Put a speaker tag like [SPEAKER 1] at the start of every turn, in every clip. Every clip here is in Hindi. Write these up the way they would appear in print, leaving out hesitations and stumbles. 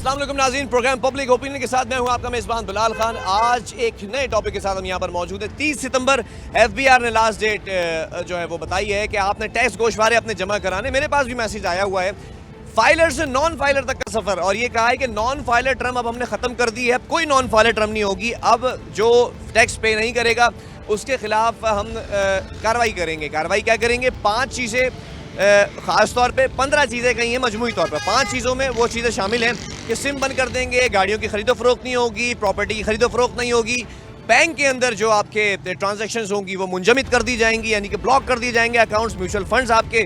[SPEAKER 1] अस्सलाम वालेकुम नाज़रीन, प्रोग्राम पब्लिक ओपिनियन के साथ मैं हूं आपका मेज़बान बिलाल खान। आज एक नए टॉपिक के साथ हम यहां पर मौजूद है। 30 सितंबर एफबीआर ने लास्ट डेट जो है वो बताई है कि आपने टैक्स गोशवारे अपने जमा कराने। मेरे पास भी मैसेज आया हुआ है फाइलर से नॉन फाइलर तक का सफर, और ये कहा है कि नॉन फाइलर टर्म अब हमने खत्म कर दी है, अब कोई नॉन फाइलर टर्म नहीं होगी। अब जो टैक्स पे नहीं करेगा उसके खिलाफ हम कार्रवाई करेंगे। कार्रवाई क्या करेंगे? 5 चीज़ें, ख़ास तौर पे 15 चीज़ें कही हैं मजमूई तौर पर। 5 चीज़ों में वो चीज़ें शामिल हैं कि सिम बंद कर देंगे, गाड़ियों की खरीदो फरोख्त नहीं होगी, प्रॉपर्टी की खरीदो फरोख्त नहीं होगी, बैंक के अंदर जो आपके ट्रांजैक्शंस होंगी वो मुंजमद कर दी जाएंगी, यानी कि ब्लॉक कर दिए जाएंगे अकाउंट्स, म्यूचुअल फंड्स आपके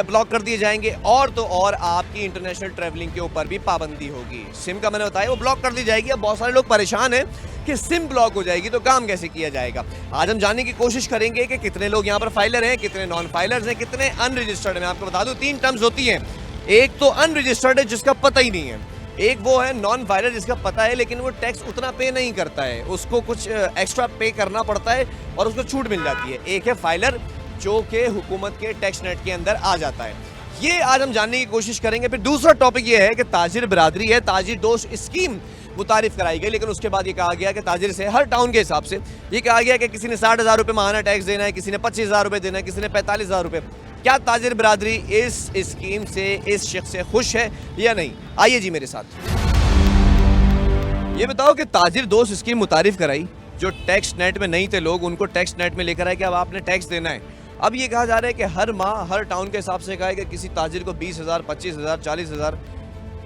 [SPEAKER 1] ब्लॉक कर दिए जाएंगे, और तो और आपकी इंटरनेशनल ट्रैवलिंग के ऊपर भी पाबंदी होगी। सिम का मैंने बताया वो ब्लॉक कर दी जाएगी। अब बहुत सारे लोग परेशान हैं कि सिम ब्लॉक हो जाएगी तो काम कैसे किया जाएगा। आज हम जानने की कोशिश करेंगे कि कितने लोग यहाँ पर फाइलर हैं, कितने नॉन फाइलर्स हैं, कितने अनरजिस्टर्ड हैं। मैं आपको बता दूं 3 टर्म्स होती हैं। एक तो अनरजिस्टर्ड है जिसका पता ही नहीं है, एक वो है नॉन फाइलर जिसका पता है लेकिन वो टैक्स उतना पे नहीं करता है, उसको कुछ एक्स्ट्रा पे करना पड़ता है और उसको छूट मिल जाती है। एक है फाइलर जो कि हुकूमत के टैक्स नेट के अंदर आ जाता है। ये आज हम जानने की कोशिश करेंगे। फिर दूसरा टॉपिक ये है कि ताजिर बिरादरी है, ताजिर दोस्त स्कीम मुतारिफ कराई गई, लेकिन उसके बाद ये कहा गया कि ताजिर से हर टाउन के हिसाब से ये कहा गया कि किसी ने 60,000 रुपये माहाना टैक्स देना है, किसी ने 25,000 रुपये देना है, किसी ने 45,000 रुपये। क्या ताजिर बिरादरी इस स्कीम से, इस शख्स से खुश है या नहीं? आइए जी मेरे साथ। ये बताओ कि ताजिर दोस्त स्कीम मुतारिफ कराई, जो टैक्स नेट में नहीं थे लोग उनको टैक्स नेट में लेकर आए कि अब आपने टैक्स देना है। अब ये कहा जा रहा है कि हर माह हर टाउन के हिसाब से कहा है कि किसी ताजिर को 20,000, 25,000, 40,000।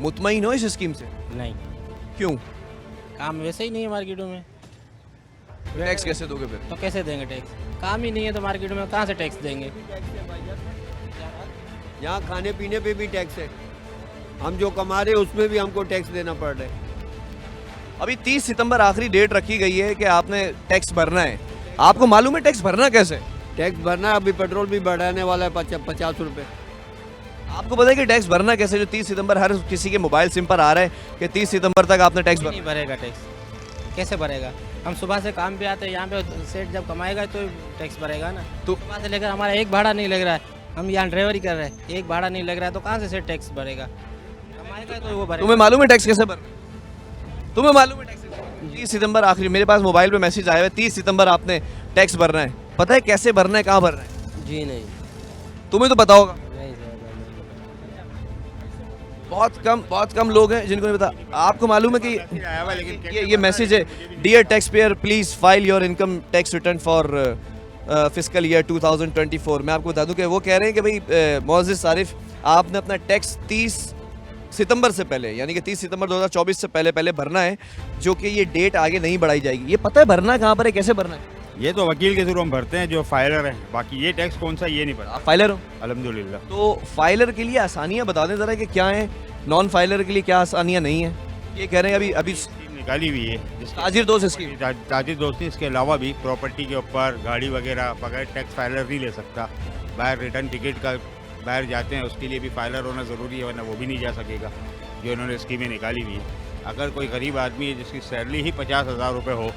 [SPEAKER 1] मुतमईन हो इस स्कीम से?
[SPEAKER 2] नहीं,
[SPEAKER 1] क्यों?
[SPEAKER 2] काम वैसे ही नहीं है मार्केटों में,
[SPEAKER 1] टैक्स कैसे दोगे फिर?
[SPEAKER 2] तो कैसे देंगे टैक्स? काम ही नहीं है तो मार्केटों में कहाँ से टैक्स देंगे?
[SPEAKER 3] यहाँ खाने पीने पे भी टैक्स है, हम जो कमा रहे हैं उसमें भी हमको टैक्स देना पड़ रहा है।
[SPEAKER 1] अभी 30 सितंबर आखिरी डेट रखी गई है कि आपने टैक्स भरना है। आपको मालूम है टैक्स भरना कैसे?
[SPEAKER 3] टैक्स भरना है, अभी पेट्रोल भी बढ़ाने वाला है 50 रुपये।
[SPEAKER 1] आपको पता है कि टैक्स भरना कैसे? जो 30 सितंबर हर किसी के मोबाइल सिम पर आ रहा है कि 30 सितंबर तक आपने टैक्स
[SPEAKER 2] नहीं भरेगा टैक्स, कैसे भरेगा? हम सुबह से काम पे आते हैं, यहाँ पे सेठ जब कमाएगा तो टैक्स भरेगा ना।
[SPEAKER 1] तो
[SPEAKER 2] सुबह से लेकर हमारा एक भाड़ा नहीं लग रहा है, हम यहाँ ड्राइवरी कर रहे हैं, एक भाड़ा नहीं लग रहा है तो कहाँ से सेठ टैक्स भरेगा? कमाएगा तो वो भरेगा।
[SPEAKER 1] तुम्हें मालूम है टैक्स कैसे भरना? तुम्हें मालूम है टैक्स? 30 सितंबर आखिरी, मेरे पास मोबाइल पे मैसेज आया है 30 सितंबर आपने टैक्स भरना है। पता है कैसे भरना है, कहाँ भरना है?
[SPEAKER 2] जी नहीं,
[SPEAKER 1] तुम्हें तो पता होगा।
[SPEAKER 2] नहीं सर,
[SPEAKER 1] बहुत कम लोग हैं जिनको नहीं पता। आपको मालूम है कि ये मैसेज है, dear tax payer please file your income tax return for fiscal year 2024। मैं आपको बता दूं कि वो कह रहे हैं कि भाई मोअज़्ज़िज़ सारिफ, आपने अपना टैक्स 30 सितंबर से पहले, यानी कि 30 सितंबर 2024 से पहले भरना है, जो कि ये डेट आगे नहीं बढ़ाई जाएगी। ये पता है भरना कहाँ पर है, कैसे भरना है?
[SPEAKER 4] ये तो वकील के थ्रू हम भरते हैं जो फाइलर है, बाकी ये टैक्स कौन सा ये नहीं पता।
[SPEAKER 1] आप फाइलर हो?
[SPEAKER 4] अल्हम्दुलिल्लाह।
[SPEAKER 1] तो फाइलर के लिए आसानियाँ बता दें ज़रा कि क्या है, नॉन फाइलर के लिए क्या आसानियाँ नहीं है। ये कह रहे हैं अभी
[SPEAKER 4] स्कीम निकाली हुई है
[SPEAKER 1] ताजिर दोस्त स्कीम।
[SPEAKER 4] ताजिर दोस्ती, इसके अलावा भी प्रॉपर्टी के ऊपर गाड़ी वगैरह बगैर टैक्स फाइलर नहीं ले सकता। बाहर रिटर्न टिकट का बाहर जाते हैं उसके लिए भी फाइलर होना ज़रूरी है, वरना वो भी नहीं जा सकेगा। जो इन्होंने स्कीमें निकाली हुई है, अगर कोई गरीब आदमी है जिसकी सैलरी ही 50,000 रुपये हो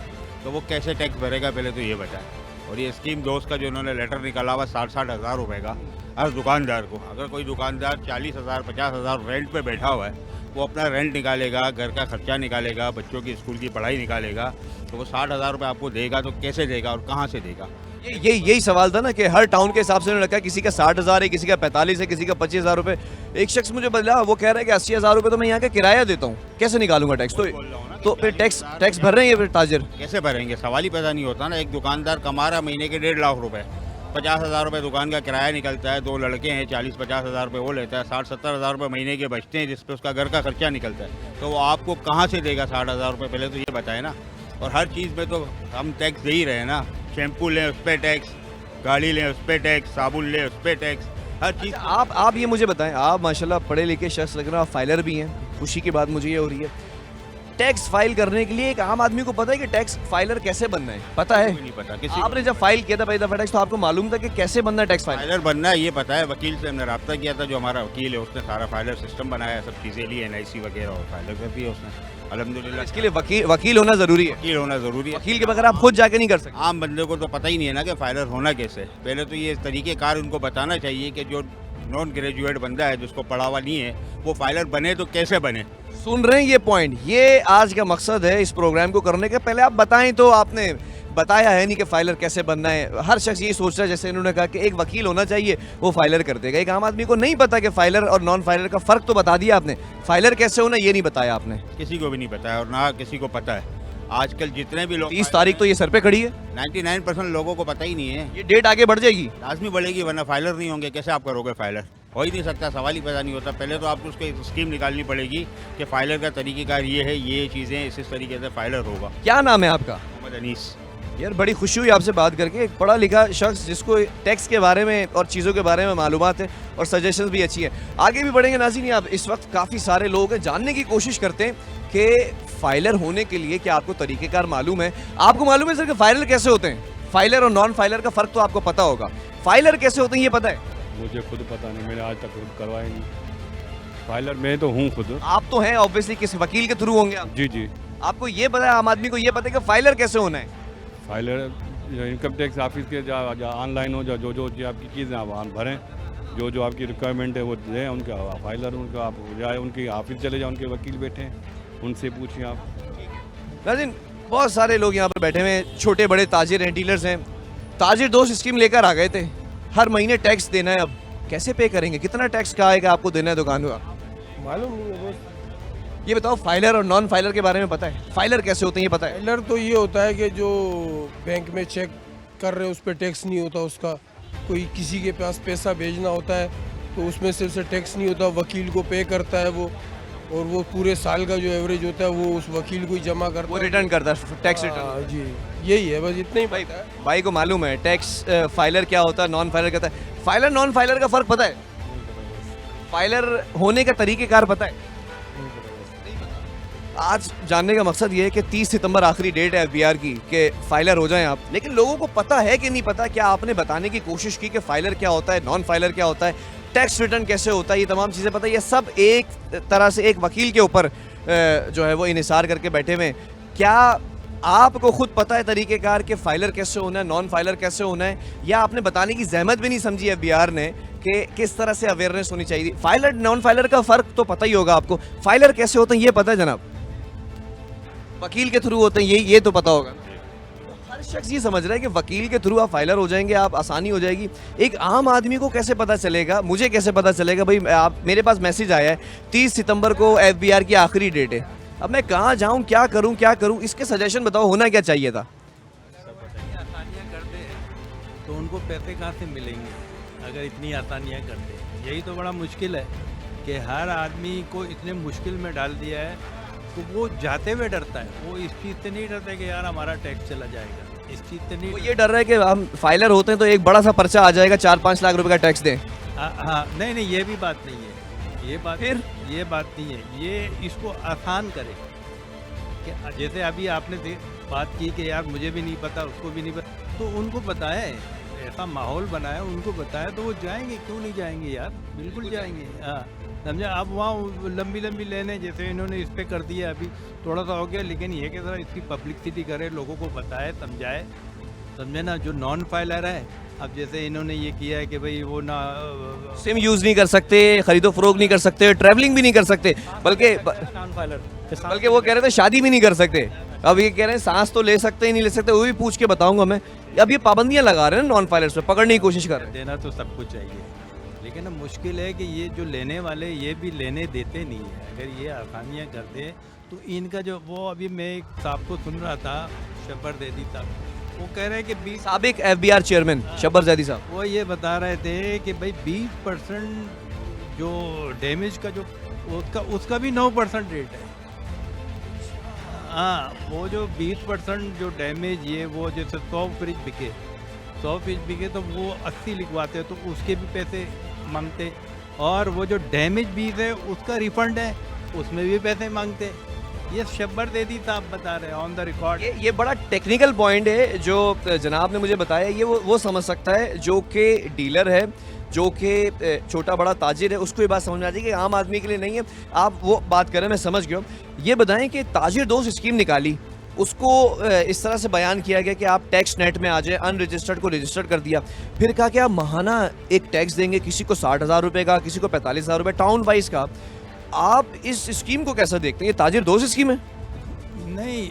[SPEAKER 4] तो वो कैसे टैक्स भरेगा, पहले तो ये बताएं। और ये स्कीम दोस्त का जो उन्होंने लेटर निकाला हुआ 60,000 रुपये का हर दुकानदार को, अगर कोई दुकानदार 40,000 50,000 रेंट पे बैठा हुआ है, वो अपना रेंट निकालेगा, घर का खर्चा निकालेगा, बच्चों की स्कूल की पढ़ाई निकालेगा, तो वो 60,000 रुपये आपको देगा तो कैसे देगा और कहाँ से देगा?
[SPEAKER 1] यही सवाल था ना कि हर टाउन के हिसाब से उन्होंने रखा, किसी का 60,000 है, किसी का 45 है, किसी का 25,000 रुपये। एक शख्स मुझे बदला, वो कह रहा है कि 80,000 रुपये तो मैं यहाँ का किराया देता हूँ, कैसे निकालूंगा टैक्स? तो फिर टैक्स भर रहे हैं फिर ताजिर?
[SPEAKER 4] कैसे भरेंगे, सवाल ही पैदा नहीं होता ना। एक दुकानदार कमा रहा महीने के 1.5 लाख रुपए, 50,000 रुपये दुकान का किराया निकलता है, 2 लड़के हैं, 40-50,000 रुपये वो लेता है, 60-70,000 रुपये महीने के बचते हैं जिसपे उसका घर का खर्चा निकलता है, तो वो आपको कहाँ से देगा 60,000 रुपये? पहले तो ये बताए ना। और हर चीज़ में तो हम टैक्स दे ही रहे हैं ना। शैम्पू लें उस पर टैक्स, गाड़ी लें उस पर टैक्स, साबुन लें उस पर टैक्स, हर चीज़।
[SPEAKER 1] आप ये मुझे बताएं, आप माशाल्लाह पढ़े लिखे शख्स लग रहे हैं, आप फाइलर भी हैं, खुशी की बात मुझे ये हो रही है। टैक्स फाइल करने के लिए एक आम आदमी को पता है कि टैक्स फाइलर कैसे बनना है? पता है?
[SPEAKER 4] नहीं पता किसी
[SPEAKER 1] आपने जब फाइल किया था पहली दफा टैक्स, तो आपको मालूम था कि कैसे बनना है टैक्स फाइल?
[SPEAKER 4] फाइलर बनना है ये पता है। वकील से हमने रब्ता किया था, जो हमारा वकील है उसने सारा फाइलर सिस्टम बनाया, सब चीज़ें ली, NIC वगैरह, और फाइलर कर दिया उसने अल्हम्दुलिल्लाह।
[SPEAKER 1] इसके लिए वकील होना जरूरी है।
[SPEAKER 4] वकील होना ज़रूरी है।
[SPEAKER 1] वकील के बगैर आप खुद जाके नहीं कर सकते।
[SPEAKER 4] आम बंदे को तो पता ही नहीं है ना कि फाइलर होना कैसे। पहले तो ये तरीक़ेकार उनको बताना चाहिए कि जो नॉन ग्रेजुएट बंदा है जिसको पढ़ा हुआ नहीं है, वो फाइलर बने तो कैसे बने?
[SPEAKER 1] सुन रहे हैं ये पॉइंट, ये आज का मकसद है इस प्रोग्राम को करने के। पहले आप बताएं, तो आपने बताया है नहीं कि फाइलर कैसे बनना है। हर शख्स ये सोच रहा है, जैसे इन्होंने कहा कि एक वकील होना चाहिए, वो फाइलर कर देगा। एक आम आदमी को नहीं पता कि फाइलर और नॉन फाइलर का फ़र्क तो बता दिया आपने, फाइलर कैसे होना ये नहीं बताया आपने।
[SPEAKER 4] किसी को भी नहीं पता है और ना किसी को पता है। आजकल जितने भी लोग
[SPEAKER 1] 30 तारीख तो ये सर पे खड़ी है,
[SPEAKER 4] 99% लोगों को पता ही नहीं है।
[SPEAKER 1] ये डेट आगे बढ़ जाएगी।
[SPEAKER 4] लाजमी बढ़ेगी, वरना फाइलर नहीं होंगे। कैसे आप करोगे फाइलर? हो ही नहीं सकता, सवाल ही पैदा नहीं होता। पहले तो आपको उसकी स्कीम निकालनी पड़ेगी कि फाइलर का तरीक़ेकार ये है, ये चीज़ें इस तरीके से फाइलर होगा।
[SPEAKER 1] क्या नाम है आपका?
[SPEAKER 4] मोहम्मद अनीस।
[SPEAKER 1] यार बड़ी खुशी हुई आपसे बात करके। एक पढ़ा लिखा शख्स जिसको टैक्स के बारे में और चीज़ों के बारे में मालूमात है और सजेशंस भी अच्छी है। आगे भी बढ़ेंगे नाज़रीन। आप इस वक्त काफ़ी सारे लोग हैं जानने की कोशिश करते हैं कि फाइलर होने के लिए क्या आपको तरीक़ेकार मालूम है। आपको मालूम है सर कि फाइलर कैसे होते हैं? फाइलर और नॉन फाइलर का फ़र्क तो आपको पता होगा। फाइलर कैसे होते हैं ये पता है?
[SPEAKER 5] मुझे खुद पता नहीं, मैंने आज तक खुद करवाया नहीं। फाइलर मैं तो हूँ खुद।
[SPEAKER 1] आप तो हैं ऑब्वियसली, किस वकील के थ्रू होंगे आप।
[SPEAKER 5] जी जी।
[SPEAKER 1] आपको ये पता है, आम आदमी को ये पता है कि फाइलर कैसे होना है?
[SPEAKER 5] फाइलर इनकम टैक्स ऑफिस के जा ऑनलाइन हो, जो जो आपकी चीज़ें आप वहाँ भरें, जो जो आपकी रिक्वायरमेंट है वो दें उनका। फाइलर उनका आप जाए, उनकी ऑफिस चले जाए, उनके वकील बैठे हैं, उनसे पूछिए आप।
[SPEAKER 1] नाज़रीन बहुत सारे लोग यहाँ पर बैठे हुए हैं, छोटे बड़े ताजिर हैं, डीलर्स हैं। ताजिर दोस्त स्कीम लेकर आ गए थे, हर महीने टैक्स देना है। अब कैसे पे करेंगे? कितना टैक्स का आएगा आपको देना है दुकान का?
[SPEAKER 6] मालूम नहीं है बस।
[SPEAKER 1] ये बताओ, फाइलर और नॉन फाइलर के बारे में पता है? फाइलर कैसे होते हैं ये पता है?
[SPEAKER 6] फाइलर तो ये होता है कि जो बैंक में चेक कर रहे हैं उस पर टैक्स नहीं होता उसका। कोई किसी के पास पैसा भेजना होता है तो उसमें सिर्फ से टैक्स नहीं होता, वकील को पे करता है वो, और वो पूरे साल का जो एवरेज होता है वो उस वकील को ही जमा करता
[SPEAKER 1] वो
[SPEAKER 6] है।
[SPEAKER 1] रिटर्न करता है, टैक्स
[SPEAKER 6] हाँ,
[SPEAKER 1] रिटर्न।
[SPEAKER 6] जी यही है, बस इतना ही
[SPEAKER 1] भाई
[SPEAKER 6] पता है।
[SPEAKER 1] भाई को मालूम है टैक्स फाइलर क्या होता है, नॉन फाइलर क्या होता है? फाइलर नॉन फाइलर का फ़र्क पता है? फाइलर होने का तरीक़ेकार पता है? आज जानने का मकसद ये है कि 30 सितंबर आखिरी डेट है एफबीआर की कि फाइलर हो जाएं आप। लेकिन लोगों को पता है कि नहीं पता? क्या आपने बताने की कोशिश की कि फाइलर क्या होता है, नॉन फाइलर क्या होता है, टैक्स रिटर्न कैसे होता है? ये तमाम चीज़ें पता है? ये सब एक तरह से एक वकील के ऊपर जो है वो इन्हिसार करके बैठे हुए हैं। क्या आपको खुद पता है तरीक़ेकार कि फाइलर कैसे होना है, नॉन फाइलर कैसे होना है, या आपने बताने की जहमत भी नहीं समझी एफबीआर ने कि किस तरह से अवेयरनेस होनी चाहिए? फाइलर नॉन फाइलर का फ़र्क तो पता ही होगा आपको। फाइलर कैसे होते हैं ये पता है जनाब? वकील के थ्रू होते हैं, ये तो पता होगा। हर शख्स ये समझ रहा है कि वकील के थ्रू आप फाइलर हो जाएंगे, आप आसानी हो जाएगी। एक आम आदमी को कैसे पता चलेगा? मुझे कैसे पता चलेगा भाई? आप मेरे पास मैसेज आया है 30 सितंबर को एफबीआर की आखिरी डेट है, अब मैं कहाँ जाऊँ, क्या करूँ? इसके सजेशन बताओ, होना क्या चाहिए था?
[SPEAKER 7] आसानियाँ करते हैं तो उनको पैसे कहाँ से मिलेंगे अगर इतनी आसानियाँ करते हैं? यही तो बड़ा मुश्किल है कि हर आदमी को इतने मुश्किल में डाल दिया है। तो वो जाते हुए डरता है, वो इस चीज़ से नहीं डरता कि यार हमारा टैक्स चला जाएगा, इस चीज़ से नहीं।
[SPEAKER 1] वो ये डर रहा है कि हम फाइलर होते हैं तो एक बड़ा सा पर्चा आ जाएगा, 4-5 लाख रुपए का टैक्स दें।
[SPEAKER 7] हाँ, नहीं ये भी बात नहीं है, ये बात नहीं है। ये इसको आसान करे कि जैसे अभी आपने बात की कि यार मुझे भी नहीं पता, उसको भी नहीं पता, तो उनको बताए, ऐसा माहौल बनाया, उनको बताया तो वो जाएंगे। क्यों नहीं जाएंगे यार? बिल्कुल जाएंगे। हाँ, समझे? अब वहाँ लंबी लेने जैसे इन्होंने इस पे कर दिया, अभी थोड़ा सा हो गया, लेकिन ये कि ज़रा इसकी पब्लिसिटी करे, लोगों को बताए, समझाए, समझे ना? जो नॉन फाइलर है, अब जैसे इन्होंने ये किया है कि भाई वो ना
[SPEAKER 1] सिम यूज़ नहीं कर सकते, खरीदो फरोख्त नहीं कर सकते, ट्रैवलिंग भी नहीं कर सकते, बल्कि वो कह रहे थे शादी भी नहीं कर सकते। अब ये कह रहे हैं सांस तो ले सकते ही नहीं ले सकते, वो भी पूछ के बताऊंगा मैं। अब ये पाबंदियां लगा रहे हैं नॉन फाइलर्स पे, पकड़ने की कोशिश कर रहे हैं।
[SPEAKER 7] देना तो सब कुछ चाहिए, लेकिन अब मुश्किल है कि ये जो लेने वाले ये भी लेने देते नहीं है। अगर ये आसानियाँ करते तो इनका जो वो अभी मैं एक साहब को सुन रहा था, शब्बर दैदी साहब, वो कह रहे हैं कि 20
[SPEAKER 1] साबिक एफबीआर चेयरमैन शब्बर जैदी साहब,
[SPEAKER 7] वो ये बता रहे थे कि भाई 20% जो डैमेज का जो उसका भी 9% रेट है। हाँ, वो जो 20% जो डैमेज ये वो जैसे 100 फ्रिज बिके तो वो 80 लिखवाते तो उसके भी पैसे मांगते, और वो जो डैमेज 20 है उसका रिफंड है, उसमें भी पैसे मांगते। ये शब्बर दैदी साहब बता रहे हैं ऑन द रिकॉर्ड।
[SPEAKER 1] ये बड़ा टेक्निकल पॉइंट है जो जनाब ने मुझे बताया। ये वो समझ सकता है जो कि डीलर है, जो कि छोटा बड़ा ताजिर है, उसको ये बात समझ में आ जाएगी, आम आदमी के लिए नहीं है। आप वो बात करें, मैं समझ गया। ये बताएं कि ताजिर दोस्त स्कीम निकाली, उसको इस तरह से बयान किया गया कि आप टैक्स नेट में आ जाए, अनरजिस्टर्ड को रजिस्टर्ड कर दिया। फिर कहा कि आप माहाना एक टैक्स देंगे, किसी को 60,000 रुपये का, किसी को 45,000 रुपये, टाउन वाइज का। आप इस स्कीम को कैसा देखते हैं? ये ताजिर दोस्त स्कीम है?
[SPEAKER 7] नहीं,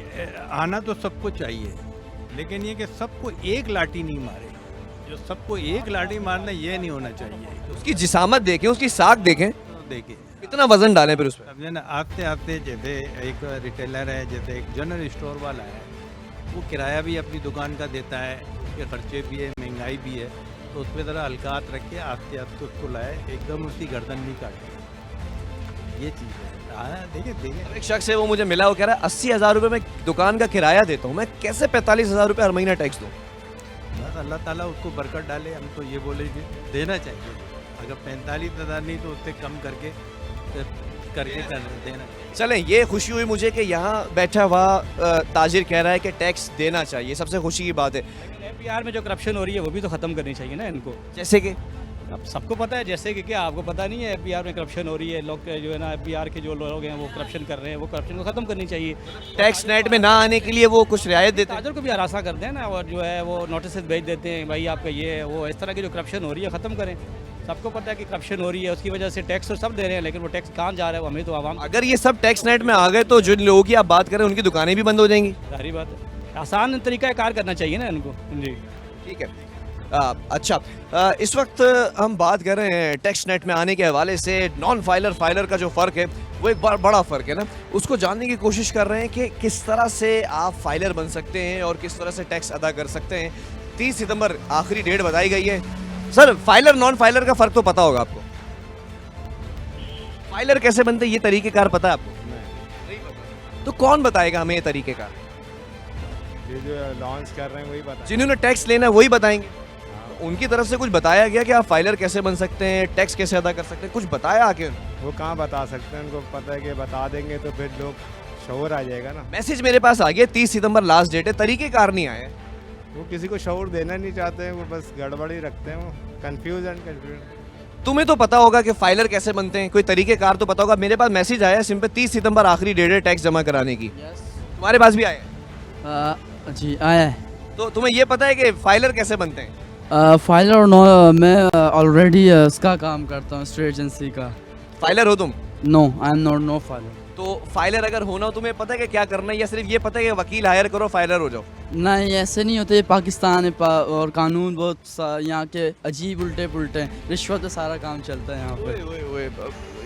[SPEAKER 7] आना तो सबको चाहिए, लेकिन ये कि सबको एक लाठी नहीं मारे। जो सबको एक लाठी मारना ये नहीं होना चाहिए।
[SPEAKER 1] उसकी जिसामत देखें, उसकी साख देखें,
[SPEAKER 7] तो देखिए
[SPEAKER 1] कितना वजन डालें फिर उस पर।
[SPEAKER 7] समझे ना, आते आते जैसे एक रिटेलर है, जैसे एक जनरल स्टोर वाला है, वो किराया भी अपनी दुकान का देता है, उसके खर्चे भी है, महंगाई भी है, तो उस पर ज़रा हल्कात रख के आस्ते आस्ते उसको लाए, एकदम उसकी गर्दन नहीं काटे। ये चीज़ है। हाँ, देखिए
[SPEAKER 1] एक शख्स है, वो मुझे मिला, वो कह रहा है 80,000 रुपये मैं दुकान का किराया देता हूँ, मैं कैसे 45,000 रुपये हर महीना टैक्स दूँ?
[SPEAKER 7] बस अल्लाह ताला उसको बरकत डाले। हम तो ये बोले कि देना चाहिए, अगर 45,000 नहीं तो उससे कम करके देना चाहिए।
[SPEAKER 1] चलें, ये खुशी हुई मुझे कि यहाँ बैठा हुआ ताजिर कह रहा है कि टैक्स देना चाहिए, सबसे खुशी की बात है।
[SPEAKER 8] एफबीआर में जो करप्शन हो रही है वो भी तो ख़त्म करनी चाहिए ना इनको।
[SPEAKER 1] जैसे कि
[SPEAKER 8] अब सबको पता है, जैसे कि क्या आपको पता नहीं है एफबीआर में करप्शन हो रही है, लोग जो है ना एफबीआर के जो लोग हैं वो करप्शन कर रहे हैं, वो करप्शन को ख़त्म करनी चाहिए।
[SPEAKER 1] टैक्स नेट में ना आने के लिए वो कुछ रियायत देते हैं।
[SPEAKER 8] ताजर को भी हरासा करते हैं ना, और जो है वो नोटिस भेज देते हैं, भाई आपका ये है वो, इस तरह की जो करप्शन हो रही है ख़त्म करें। सबको पता है कि करप्शन हो रही है, उसकी वजह से टैक्स तो सब दे रहे हैं, लेकिन वो टैक्स कहाँ जा रहा है वो हमें तो आवाम।
[SPEAKER 1] अगर ये सब टैक्स नेट में आ गए तो जिन लोगों की आप बात करें उनकी दुकानें भी बंद हो जाएंगी।
[SPEAKER 8] सारी बात है, आसान तरीका कार करना चाहिए ना इनको। जी
[SPEAKER 1] ठीक है। अच्छा, इस वक्त हम बात कर रहे हैं टैक्स नेट में आने के हवाले से। नॉन फाइलर फाइलर का जो फ़र्क है वो एक बड़ा फ़र्क है ना, उसको जानने की कोशिश कर रहे हैं कि किस तरह से आप फाइलर बन सकते हैं और किस तरह से टैक्स अदा कर सकते हैं। 30 सितंबर आखिरी डेट बताई गई है। सर, फाइलर नॉन फाइलर का फ़र्क तो पता होगा आपको? फाइलर कैसे बनते हैं ये तरीक़ेकार पता है आपको? नहीं पता। तो कौन बताएगा हमें ये तरीक़ेकार?
[SPEAKER 9] ये जो लॉन्च कर रहे हैं वही बता।
[SPEAKER 1] जिन्होंने टैक्स लेना है वही बताएंगे। उनकी तरफ से कुछ बताया गया कि आप फाइलर कैसे बन सकते हैं, टैक्स कैसे अदा कर सकते हैं, कुछ बताया आके?
[SPEAKER 9] वो कहाँ बता सकते हैं, उनको पता है कि बता देंगे तो फिर लोग शौर आ जाएगा ना।
[SPEAKER 1] मैसेज मेरे पास आ गया, 30 सितंबर लास्ट डेट है, तरीकेकार नहीं आए।
[SPEAKER 9] वो किसी को शौर देना नहीं चाहते हैं, वो बस गड़बड़ी रखते हैं, वो कंफ्यूज एंड कंफ्यूज।
[SPEAKER 1] तुम्हें तो पता होगा कि फाइलर कैसे बनते हैं, कोई तरीकेकार तो पता होगा। मेरे पास मैसेज आया सिंपल 30 सितंबर आखिरी डेट है टैक्स जमा कराने की। तुम्हारे पास भी आया?
[SPEAKER 10] जी आया है।
[SPEAKER 1] तो तुम्हें ये पता है कि फाइलर कैसे बनते हैं?
[SPEAKER 10] फाइलर और नो, मैं ऑलरेडी उसका काम करता हूँ, स्टेट एजेंसी का।
[SPEAKER 1] फाइलर हो तुम?
[SPEAKER 10] No, I am not no filer.
[SPEAKER 1] तो फाइलर अगर होना हो तुम्हें पता है कि क्या करना है, या सिर्फ ये पता है कि वकील हायर करो फाइलर हो जाओ?
[SPEAKER 10] नहीं, ऐसे नहीं होते। पाकिस्तान है और कानून बहुत यहाँ के अजीब उल्टे पुल्टे हैं, रिश्वत से सारा काम चलता है यहाँ पे।
[SPEAKER 1] ओए,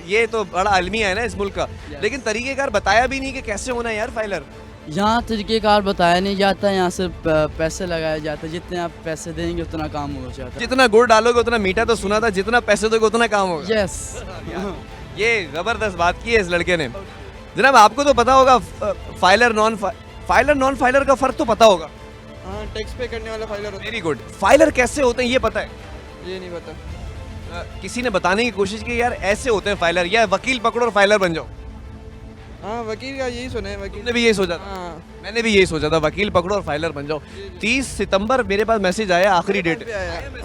[SPEAKER 1] ये तो बड़ा अलमिया है ना इस मुल्क का। लेकिन तरीकेकार बताया भी नहीं कि कैसे होना है यार फाइलर।
[SPEAKER 10] यहाँ तरीक़ेकार बताया नहीं जाता है, यहाँ से पैसे लगाए जाते हैं, जितने आप पैसे देंगे उतना काम हो जाता है।
[SPEAKER 1] जितना गुड़ डालोगे उतना मीठा, तो सुना था, जितना पैसे दोगे उतना काम होगा।
[SPEAKER 10] यस।
[SPEAKER 1] ये जबरदस्त बात की है इस लड़के ने। जनाब, आपको तो पता होगा फाइलर नॉन फाइलर का फर्क तो पता होगा?
[SPEAKER 6] हाँ, टैक्स पे करने वाला फाइलर होता
[SPEAKER 1] वेरी गुड। फाइलर कैसे होते हैं ये पता है?
[SPEAKER 6] है, ये नहीं पता।
[SPEAKER 1] किसी ने बताने की कोशिश की यार ऐसे होते हैं फाइलर, या वकील पकड़ो और फाइलर बन जाओ।
[SPEAKER 6] हाँ, वकील का यही सुना है। वकील
[SPEAKER 1] तुमने भी यही सोचा था?
[SPEAKER 6] हाँ,
[SPEAKER 1] मैंने भी यही सोचा था, वकील पकड़ो और फाइलर बन जाओ। 30 सितंबर मेरे पास मैसेज आया आखिरी डेट।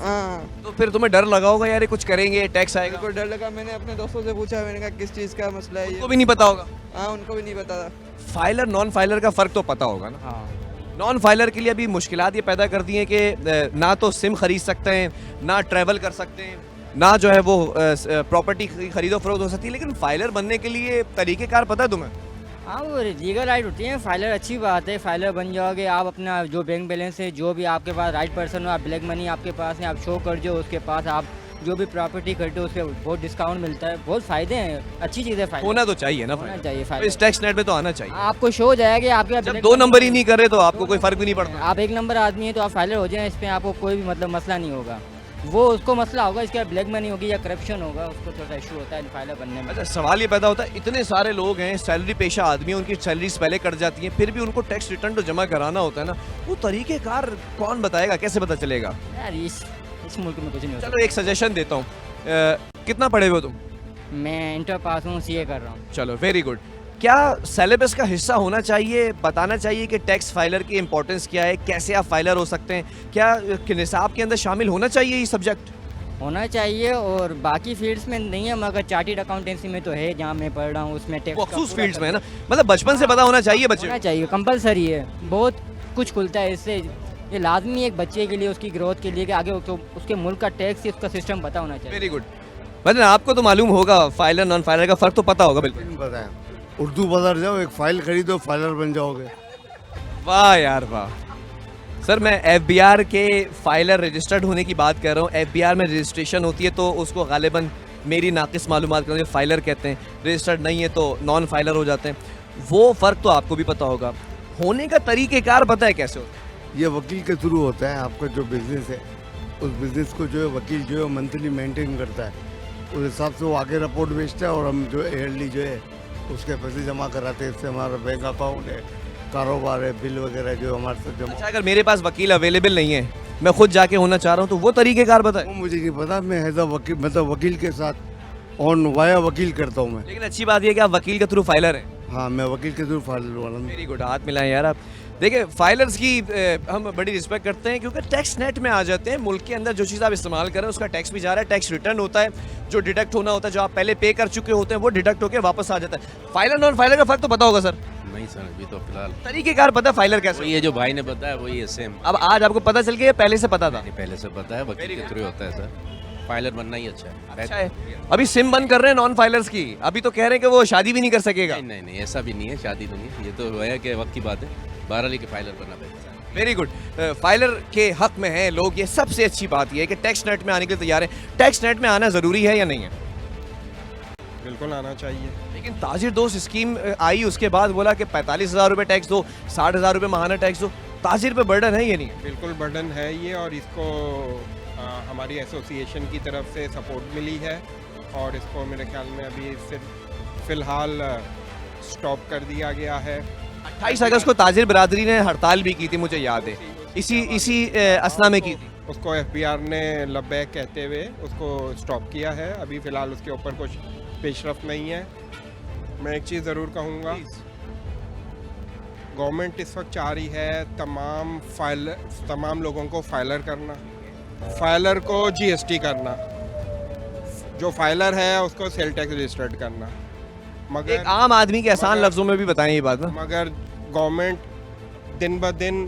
[SPEAKER 6] हाँ,
[SPEAKER 1] तो फिर तुम्हें डर लगा होगा यार ये कुछ करेंगे, टैक्स आएगा।
[SPEAKER 6] कोई डर लगा। मैंने अपने दोस्तों से पूछा, मैंने कहा किस चीज़ का मसला है ये।
[SPEAKER 1] उनको भी नहीं पता होगा?
[SPEAKER 6] हाँ, उनको भी नहीं पता था।
[SPEAKER 1] फाइलर नॉन फाइलर का फ़र्क तो पता होगा ना?
[SPEAKER 10] हाँ।
[SPEAKER 1] नॉन फाइलर के लिए अभी मुश्किलात ये पैदा करती हैं कि ना तो सिम खरीद सकते हैं, ना ट्रैवल कर सकते हैं, ना जो है वो प्रॉपर्टी खरीदो फरोख्त हो सकती है। लेकिन फाइलर बनने के लिए तरीक़ेकार पता है तुम्हें?
[SPEAKER 11] हाँ, वो लीगल राइट होती है। फाइलर अच्छी बात है, फाइलर बन जाओगे आप, अपना जो बैंक बैलेंस है, जो भी आपके पास राइट पर्सन हो, आप ब्लैक मनी आपके पास है, आप शो कर दो उसके पास, आप जो भी प्रॉपर्टी खरीदो उस पर बहुत डिस्काउंट मिलता है, बहुत फ़ायदे हैं, अच्छी चीज़ है। फाइलर
[SPEAKER 1] होना तो चाहिए ना,
[SPEAKER 11] होना चाहिए
[SPEAKER 1] तो
[SPEAKER 11] फाइलर।
[SPEAKER 1] इस टैक्स नेट में तो आना चाहिए।
[SPEAKER 11] आपको शो हो जाएगा कि आपके
[SPEAKER 1] जब 2 नंबर ही नहीं कर रहे तो आपको कोई फ़र्क भी नहीं पड़ता।
[SPEAKER 11] आप 1 नंबर आदमी है तो आप फाइलर हो जाए, इस पर आपको कोई भी मतलब मसला नहीं होगा। वो उसको मसला होगा, इसके बाद ब्लैक मनी होगी या करप्शन होगा, उसको थोड़ा सा इशू होता है फाइलर बनने में।
[SPEAKER 1] अच्छा, सवाल ये पैदा होता है, इतने सारे लोग हैं, सैलरी पेशा आदमी हैं, उनकी सैलरीज पहले कट जाती हैं, फिर भी उनको टैक्स रिटर्न तो जमा कराना होता है ना, वो तरीक़ेकार कौन बताएगा, कैसे पता चलेगा
[SPEAKER 11] यार? इस मुल्क में कुछ नहीं होता।
[SPEAKER 1] चलो एक सजेशन देता हूँ, कितना पढ़े हुए हो तुम?
[SPEAKER 11] मैं इंटर पास हूँ, CA कर रहा हूँ।
[SPEAKER 1] चलो वेरी गुड। क्या सिलेबस का हिस्सा होना चाहिए, बताना चाहिए कि टैक्स फाइलर की इंपॉर्टेंस क्या है, कैसे आप फाइलर हो सकते हैं? क्या निसाब के अंदर शामिल होना चाहिए ये सब्जेक्ट?
[SPEAKER 11] होना चाहिए, और बाकी फील्ड्स में नहीं है, मगर चार्टर्ड अकाउंटेंसी में तो है जहाँ मैं पढ़ रहा हूँ, उसमें टैक्स
[SPEAKER 1] मखसूस फील्ड्स में है ना, मतलब बचपन से पता होना चाहिए बच्चे
[SPEAKER 11] होना चाहिए, कंपलसरी है। बहुत कुछ खुलता है इससे, ये लाजमी है एक बच्चे के लिए, उसकी ग्रोथ के लिए, कि आगे उसके मुल्क का टैक्स, उसका सिस्टम पता होना चाहिए।
[SPEAKER 1] Very good. मतलब आपको तो मालूम होगा फाइलर नॉन फाइलर का फर्क तो पता होगा बिल्कुल।
[SPEAKER 3] पता है, उर्दू बाजार जाओ, एक फाइल खरीदो, फाइलर बन जाओगे।
[SPEAKER 1] वाह यार वाह। सर मैं एफबीआर के फाइलर रजिस्टर्ड होने की बात कर रहा हूँ। एफबीआर में रजिस्ट्रेशन होती है तो उसको गालिबन मेरी नाकिस मालूमात के फाइलर कहते हैं, रजिस्टर्ड नहीं है तो नॉन फाइलर हो जाते हैं। वो फ़र्क तो आपको भी पता होगा, होने का तरीक़ेकार पता है कैसे होता है?
[SPEAKER 3] ये वकील के थ्रू होता है। आपका जो बिजनेस है, उस बिजनेस को जो है वकील जो है मंथली मेंटेन करता है, उस हिसाब से वो आगे रिपोर्ट भेजता है, और हम जो ईयरली जो है उसके पैसे जमा कराते हैं। इससे हमारा बैंक अकाउंट है, कारोबार है, बिल वगैरह जो हमारे साथ जमा।
[SPEAKER 1] अच्छा, अगर मेरे पास वकील अवेलेबल नहीं है, मैं खुद जाके होना चाह रहा हूँ, तो वो तरीक़ेकार बताए?
[SPEAKER 3] वो मुझे नहीं पता, मैं एज अ वकील, मतलब वकील के साथ ऑन वाया वकील करता हूँ मैं।
[SPEAKER 1] लेकिन अच्छी बात यह है कि आप वकील के थ्रू फाइलर हैं।
[SPEAKER 3] हाँ, मैं वकील के थ्रू फाइलर वाला हूँ।
[SPEAKER 1] वेरी गुड, हाथ मिलाएं यार आप। देखिए फाइलर्स की हम बड़ी रिस्पेक्ट करते हैं, क्योंकि टैक्स नेट में आ जाते हैं। मुल्क के अंदर जो चीज़ आप इस्तेमाल कर रहे हैं उसका टैक्स भी जा रहा है, टैक्स रिटर्न होता है, जो डिडक्ट होना होता है, जो आप पहले पे कर चुके होते हैं वो डिडक्ट होकर वापस आ जाता है। फाइलर नॉन फाइलर का फर्क तो पता होगा सर?
[SPEAKER 12] नहीं सर, अभी तो फिलहाल
[SPEAKER 1] तरीकेकार पता है फाइलर कैसे?
[SPEAKER 12] ये जो भाई ने बताया वही है सेम।
[SPEAKER 1] अब आज आपको पता चल गया, पहले से पता था?
[SPEAKER 12] पहले से पता है, वकील के थ्रू होता है सर। फाइलर बनना ही अच्छा है।
[SPEAKER 1] अच्छा है। अभी सिम बंद कर रहे हैं नॉन फाइलर्स की, अभी तो कह रहे हैं कि वो शादी भी नहीं कर सकेगा।
[SPEAKER 12] नहीं नहीं, ऐसा भी नहीं है, शादी तो नहीं है, ये तो है कि वक्त की बात है। 12 के फाइलर बनना पड़ेगा।
[SPEAKER 1] Very good. फाइलर के हक में हैं लोग, ये सबसे अच्छी बात ये है कि टैक्स नेट में आने के लिए तैयार है। टैक्स नेट में आना ज़रूरी है या नहीं है?
[SPEAKER 6] बिल्कुल आना चाहिए।
[SPEAKER 1] लेकिन ताजिर दोस्त स्कीम आई, उसके बाद बोला कि 45,000 रुपये टैक्स दो, 60,000 रुपये माहाना टैक्स दो। ताजिर पे बर्डन है ये नहीं?
[SPEAKER 6] बिल्कुल बर्डन है ये, और इसको हमारी एसोसिएशन की तरफ से सपोर्ट मिली है, और इसको मेरे ख्याल में अभी फ़िलहाल स्टॉप कर दिया गया है।
[SPEAKER 1] 28 अगस्त को ताजिर बरादरी ने हड़ताल भी की थी, मुझे याद है, इसी असना में की थी।
[SPEAKER 6] उसको एफबीआर ने लब्बैक कहते हुए उसको स्टॉप किया है। अभी फ़िलहाल उसके ऊपर कुछ पेशरफ नहीं है। मैं एक चीज़ ज़रूर कहूँगा, गवर्नमेंट इस वक्त चाह रही है तमाम लोगों को फाइलर करना, फाइलर को जीएसटी करना, जो फाइलर है उसको सेल टैक्स रजिस्टर्ड करना। मगर
[SPEAKER 1] एक आम आदमी के आसान लफ्जों में भी बताएं ये बात ना।
[SPEAKER 6] मगर गवर्नमेंट दिन ब दिन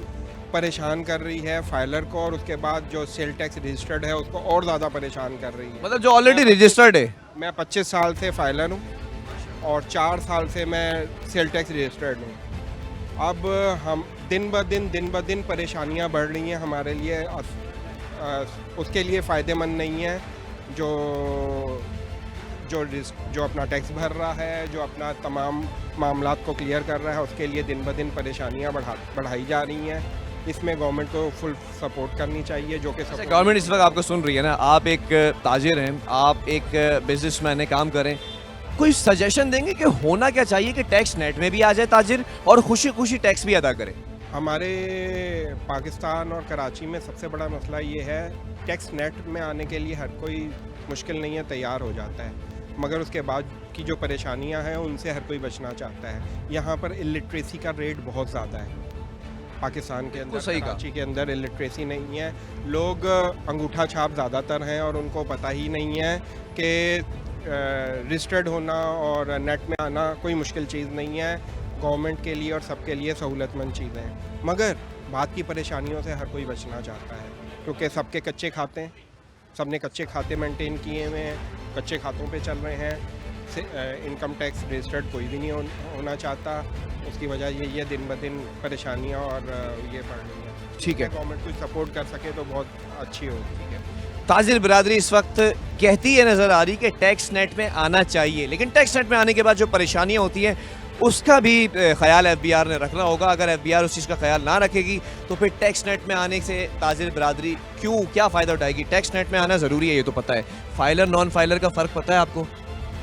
[SPEAKER 6] परेशान कर रही है फाइलर को, और उसके बाद जो सेल टैक्स रजिस्टर्ड है उसको और ज़्यादा परेशान कर रही है।
[SPEAKER 1] मतलब जो ऑलरेडी रजिस्टर्ड है।
[SPEAKER 6] मैं 25 साल से फाइलर हूँ और 4 साल से मैं सेल टैक्स रजिस्टर्ड हूँ। अब हम दिन ब दिन परेशानियाँ बढ़ रही हैं हमारे लिए, उसके लिए फ़ायदेमंद नहीं है जो अपना टैक्स भर रहा है, जो अपना तमाम मामलात को क्लियर कर रहा है, उसके लिए दिन ब दिन परेशानियाँ बढ़ाई जा रही हैं। इसमें गवर्नमेंट को फुल सपोर्ट करनी चाहिए, जो कि
[SPEAKER 1] गवर्नमेंट इस वक्त आपको सुन रही है ना। आप एक ताजिर हैं, आप एक बिजनेसमैन है, काम करें, कोई सजेशन देंगे कि होना क्या चाहिए कि टैक्स नेट में भी आ जाए ताजिर और खुशी खुशी टैक्स भी अदा करें?
[SPEAKER 6] हमारे पाकिस्तान और कराची में सबसे बड़ा मसला ये है, टैक्स नेट में आने के लिए हर कोई मुश्किल नहीं है, तैयार हो जाता है, मगर उसके बाद की जो परेशानियां हैं उनसे हर कोई बचना चाहता है। यहाँ पर इलिटरेसी का रेट बहुत ज़्यादा है पाकिस्तान के अंदर, कराची के अंदर इलिटरेसी नहीं है। लोग अंगूठा छाप ज़्यादातर हैं और उनको पता ही नहीं है कि रजिस्टर्ड होना और नेट में आना कोई मुश्किल चीज़ नहीं है, गवर्नमेंट के लिए और सबके लिए सहूलतमंद चीज़ें हैं। मगर बात की परेशानियों से हर कोई बचना चाहता है, क्योंकि सबके कच्चे खाते हैं, सबने कच्चे खाते मेंटेन किए हुए हैं, कच्चे खातों पे चल रहे हैं। इनकम टैक्स रजिस्टर्ड कोई भी नहीं होना चाहता। उसकी वजह यही है, दिन ब दिन परेशानियाँ और ये बढ़ रही हैं।
[SPEAKER 1] ठीक है,
[SPEAKER 6] गवर्नमेंट कुछ सपोर्ट कर सके तो बहुत अच्छी होगी।
[SPEAKER 1] ताजिर बिरादरी इस वक्त कहती है नज़र आ रही कि टैक्स नेट में आना चाहिए, लेकिन टैक्स नेट में आने के बाद जो परेशानियाँ होती हैं उसका भी ख्याल एफबीआर ने रखना होगा। अगर एफबीआर उस चीज़ का ख्याल ना रखेगी तो फिर टैक्स नेट में आने से ताजिर बिरादरी क्या फ़ायदा उठाएगी? टैक्स नेट में आना ज़रूरी है, ये तो पता है। फाइलर नॉन फाइलर का फ़र्क पता है आपको?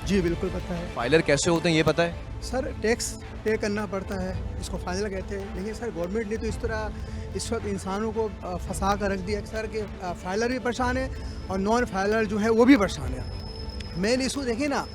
[SPEAKER 13] जी बिल्कुल पता है।
[SPEAKER 1] फाइलर कैसे होते हैं ये पता है?
[SPEAKER 13] सर टैक्स पे करना पड़ता है, इसको फाइलर कहते हैं। लेकिन सर गवर्नमेंट ने तो इस तरह इस वक्त इंसानों को फंसा कर रख दिया सर कि फाइलर भी परेशान है और नॉन फाइलर जो है वो भी परेशान है। मेन इशू देखिए ना,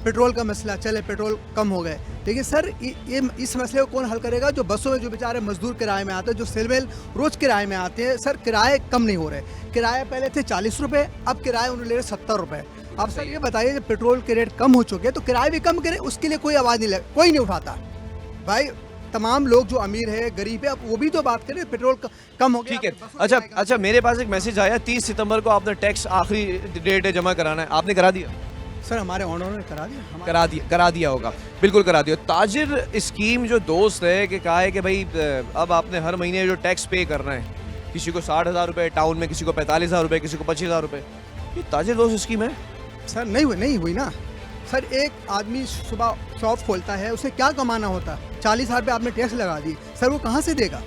[SPEAKER 13] पेट्रोल का मसला, चले पेट्रोल कम हो गए, लेकिन सर ये इस मसले को कौन हल करेगा? जो बसों में जो बेचारे मजदूर किराए में आते हैं, जो सेलवेल रोज़ किराए में आते हैं, सर किराए कम नहीं हो रहे। किराए पहले थे 40 रुपये, अब किराए उन्होंने ले रहे 70 रुपये। आप सर ये बताइए, जब पेट्रोल के रेट कम हो चुके हैं तो किराए भी कम करें, उसके लिए कोई आवाज़ नहीं लगे, कोई नहीं उठाता भाई। तमाम लोग जो अमीर है, गरीब है, अब वो भी तो बात करें, पेट्रोल कम हो गया।
[SPEAKER 1] ठीक है। अच्छा मेरे पास एक मैसेज आया, 30 सितंबर को आपने टैक्स आखिरी डेट है जमा कराना है, आपने करा दिया?
[SPEAKER 13] सर हमारे ऑनर ने करा दिया
[SPEAKER 1] होगा, बिल्कुल करा दिया। ताजिर स्कीम जो दोस्त है कि कहा है कि भाई अब आपने हर महीने जो टैक्स पे करना है, किसी को 60,000 रुपये टाउन में, किसी को 45,000 रुपये, किसी को 25,000 रुपये, ये ताजिर दोस्त स्कीम है?
[SPEAKER 13] सर नहीं हुई ना सर। एक आदमी सुबह शॉप खोलता है, उसे क्या कमाना होता? 40,000 रुपये आपने टैक्स लगा दी, सर वो कहाँ से देगा?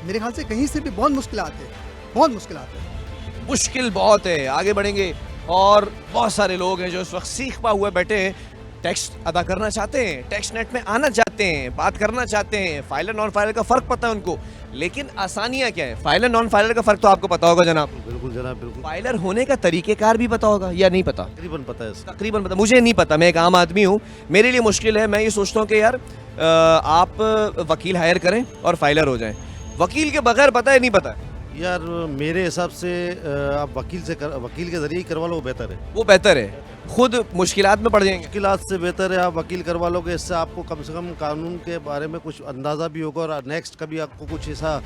[SPEAKER 13] मेरे ख्याल से कहीं से भी बहुत मुश्किल आते हैं, बहुत मुश्किल आते हैं।
[SPEAKER 1] मुश्किल बहुत है। आगे बढ़ेंगे और बहुत सारे लोग हैं जो इस वक्त सीखपा हुए बैठे हैं, टैक्स अदा करना चाहते हैं, टैक्स नेट में आना चाहते हैं, बात करना चाहते हैं, फाइलर नॉन फाइलर का फ़र्क पता है उनको, लेकिन आसानियाँ क्या है? फाइलर नॉन फाइलर का फ़र्क तो आपको पता होगा जनाब।
[SPEAKER 3] बिल्कुल जनाब, बिल्कुल।
[SPEAKER 1] फाइलर होने का तरीक़ेकार भी पता होगा या नहीं पता?
[SPEAKER 3] तकरीबन पता है,
[SPEAKER 1] तकरीबन पता। मुझे नहीं पता, मैं एक आम आदमी हूँ, मेरे लिए मुश्किल है। मैं ये सोचता हूँ कि यार आप वकील हायर करें और फाइलर हो जाएं। वकील के बगैर पता है नहीं पता है
[SPEAKER 3] यार। मेरे हिसाब से आप वकील के जरिए ही करवा लो, वो बेहतर है।
[SPEAKER 1] वो बेहतर है, खुद मुश्किलात में पड़ जाएंगे।
[SPEAKER 3] मुश्किलात से बेहतर है आप वकील करवा लोगे, इससे आपको कम से कम कानून के बारे में कुछ अंदाज़ा भी होगा, और नेक्स्ट कभी आपको कुछ ऐसा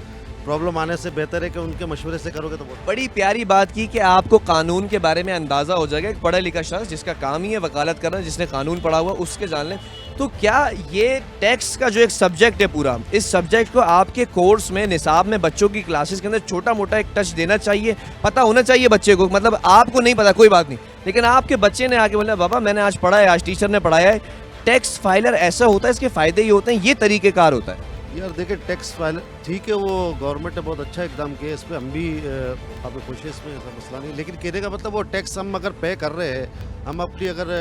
[SPEAKER 3] प्रॉब्लम आने से बेहतर है कि उनके मशवरे से करोगे तो बहुत।
[SPEAKER 1] बड़ी प्यारी बात की कि आपको कानून के बारे में अंदाज़ा हो जाएगा। एक पढ़ा लिखा शख्स जिसका काम ही है वकालत करना, जिसने कानून पढ़ा हुआ, उसके जान लें। तो क्या ये टैक्स का जो एक सब्जेक्ट है पूरा, इस सब्जेक्ट को आपके कोर्स में, निसाब में, बच्चों की क्लासेस के अंदर छोटा मोटा एक टच देना चाहिए, पता होना चाहिए बच्चे को? मतलब आपको नहीं पता कोई बात नहीं, लेकिन आपके बच्चे ने आके बोला बाबा मैंने आज पढ़ा है, आज टीचर ने पढ़ाया है, टैक्स फाइलर ऐसा होता है, इसके फ़ायदे ये होते हैं, ये तरीक़ेकार होता है।
[SPEAKER 3] यार देखिए, टैक्स फाइलर ठीक है, वो गवर्नमेंट ने बहुत अच्छा इकदाम किया, इस पर हम भी काफ़ी खुश है, इसमें ऐसा मसला नहीं। लेकिन कहने का मतलब वो टैक्स हम अगर पे कर रहे हैं, हम अपनी अगर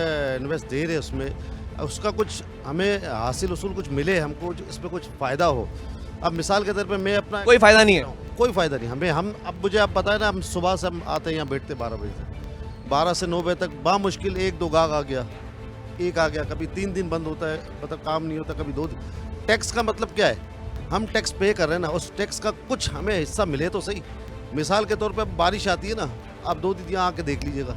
[SPEAKER 3] इन्वेस्ट दे रहे हैं उसमें, उसका कुछ हमें हासिल उसूल कुछ मिले, हमको इसमें कुछ फ़ायदा हो। अब मिसाल के तौर पे मैं अपना
[SPEAKER 1] कोई फ़ायदा नहीं है,
[SPEAKER 3] कोई फ़ायदा नहीं हमें। हम अब मुझे आप पता है ना, हम सुबह से हम आते हैं यहाँ बैठते 12 बजे से, 12 से 9 बजे तक बामुश्किल 1-2 गाहक आ गया, एक आ गया, कभी 3 दिन बंद होता है, मतलब काम नहीं होता, कभी 2 दिन। टैक्स का मतलब क्या है? हम टैक्स पे कर रहे हैं ना, उस टैक्स का कुछ हमें हिस्सा मिले तो सही। मिसाल के तौर पे बारिश आती है ना, आप 2 दिन यहाँ आके देख लीजिएगा,